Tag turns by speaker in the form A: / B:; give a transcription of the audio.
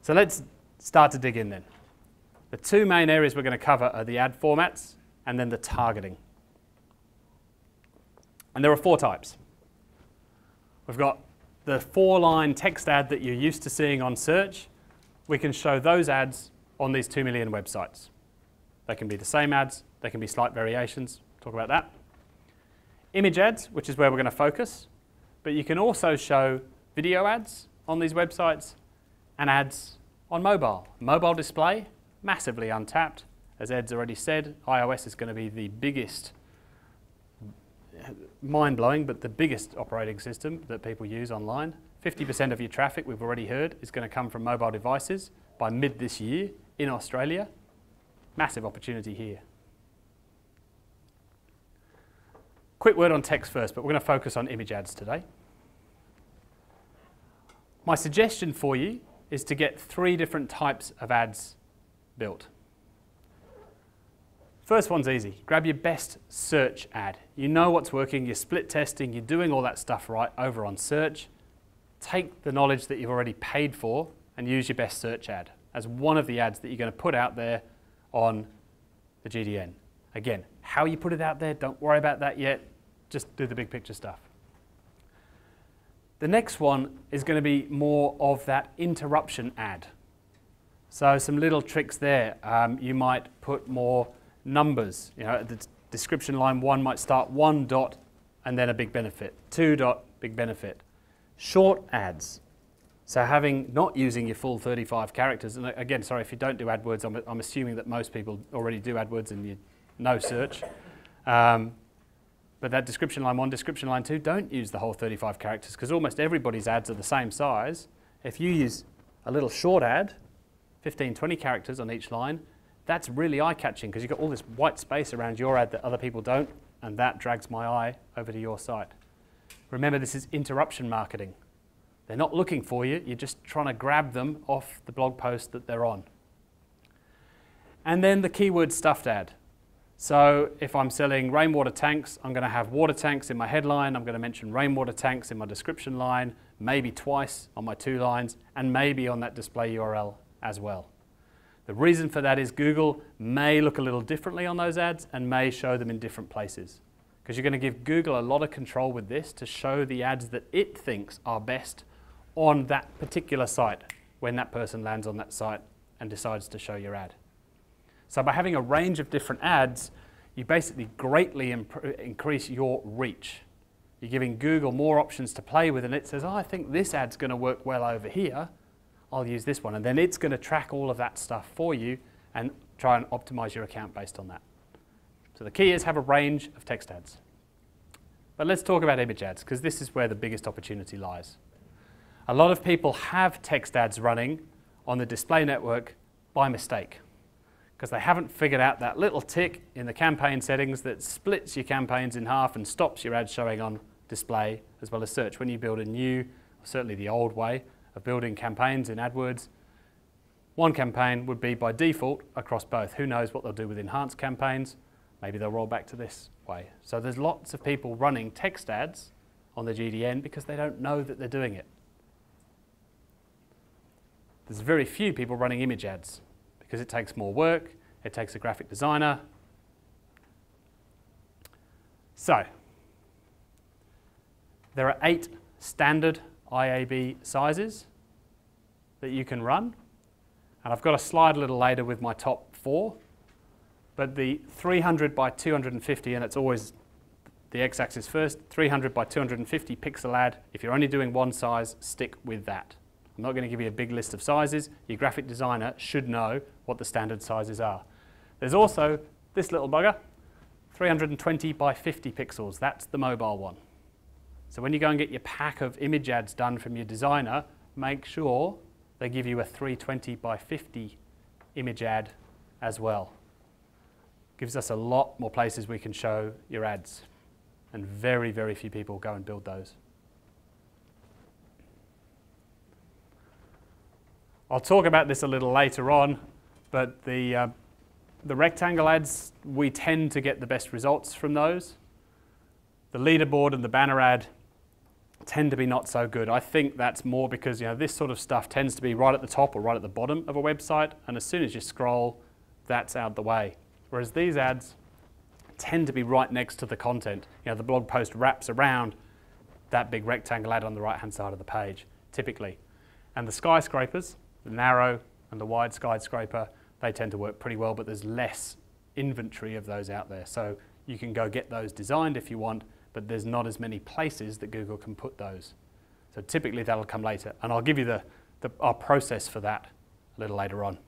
A: So let's start to dig in then. The two main areas we're going to cover are the ad formats and then the targeting. And there are 4 types. We've got the 4-line text ad that you're used to seeing on search. We can show those ads on these 2 million websites. They can be the same ads, they can be slight variations. Talk about that. Image ads, which is where we're going to focus, but you can also show video ads on these websites and ads on mobile. Mobile display, massively untapped. As Ed's already said, iOS is going to be the biggest, mind-blowing, but the biggest operating system that people use online. 50% of your traffic, we've already heard, is going to come from mobile devices by mid this year in Australia. Massive opportunity here. Quick word on text first, but we're going to focus on image ads today. My suggestion for you is to get 3 different types of ads built. First one's easy. Grab your best search ad. You know what's working, you're split testing, you're doing all that stuff right over on search. Take the knowledge that you've already paid for and use your best search ad as one of the ads that you're going to put out there on the GDN. Again, how you put it out there, don't worry about that yet. Just do the big picture stuff. The next one is going to be more of that interruption ad. So some little tricks there. You might put more numbers. You know, the description line 1 might start 1 dot and then a big benefit. 2 dot, big benefit. Short ads. So not using your full 35 characters, and again, sorry, if you don't do AdWords, I'm assuming that most people already do AdWords and you know search. But that description line 1, description line 2, don't use the whole 35 characters because almost everybody's ads are the same size. If you use a little short ad, 15, 20 characters on each line, that's really eye-catching because you've got all this white space around your ad that other people don't, and that drags my eye over to your site. Remember, this is interruption marketing. They're not looking for you, you're just trying to grab them off the blog post that they're on. And then the keyword stuffed ad. So if I'm selling rainwater tanks, I'm going to have water tanks in my headline, I'm going to mention rainwater tanks in my description line, maybe twice on my 2 lines, and maybe on that display URL as well. The reason for that is Google may look a little differently on those ads and may show them in different places. Because you're going to give Google a lot of control with this to show the ads that it thinks are best on that particular site when that person lands on that site and decides to show your ad. So by having a range of different ads, you basically greatly increase your reach. You're giving Google more options to play with, and it says, oh, I think this ad's going to work well over here. I'll use this one. And then it's going to track all of that stuff for you and try and optimize your account based on that. So the key is have a range of text ads. But let's talk about image ads, because this is where the biggest opportunity lies. A lot of people have text ads running on the display network by mistake, because they haven't figured out that little tick in the campaign settings that splits your campaigns in half and stops your ads showing on display as well as search. When you build a new, certainly the old way of building campaigns in AdWords, one campaign would be by default across both. Who knows what they'll do with enhanced campaigns? Maybe they'll roll back to this way. So there's lots of people running text ads on the GDN because they don't know that they're doing it. There's very few people running image ads because it takes more work, it takes a graphic designer. So, there are 8 standard IAB sizes that you can run. And I've got a slide a little later with my top 4. But the 300 by 250, and it's always the x-axis first, 300 by 250 pixel ad. If you're only doing one size, stick with that. I'm not going to give you a big list of sizes. Your graphic designer should know what the standard sizes are. There's also this little bugger, 320 by 50 pixels. That's the mobile one. So when you go and get your pack of image ads done from your designer, make sure they give you a 320 by 50 image ad as well. Gives us a lot more places we can show your ads. And very, very few people go and build those. I'll talk about this a little later on, but the rectangle ads, we tend to get the best results from those. The leaderboard and the banner ad tend to be not so good. I think that's more because this sort of stuff tends to be right at the top or right at the bottom of a website, and as soon as you scroll, that's out the way. Whereas these ads tend to be right next to the content. The blog post wraps around that big rectangle ad on the right-hand side of the page, typically. And the skyscrapers, the narrow and the wide skyscraper, they tend to work pretty well, but there's less inventory of those out there. So you can go get those designed if you want, but there's not as many places that Google can put those. So typically that'll come later. And I'll give you our process for that a little later on.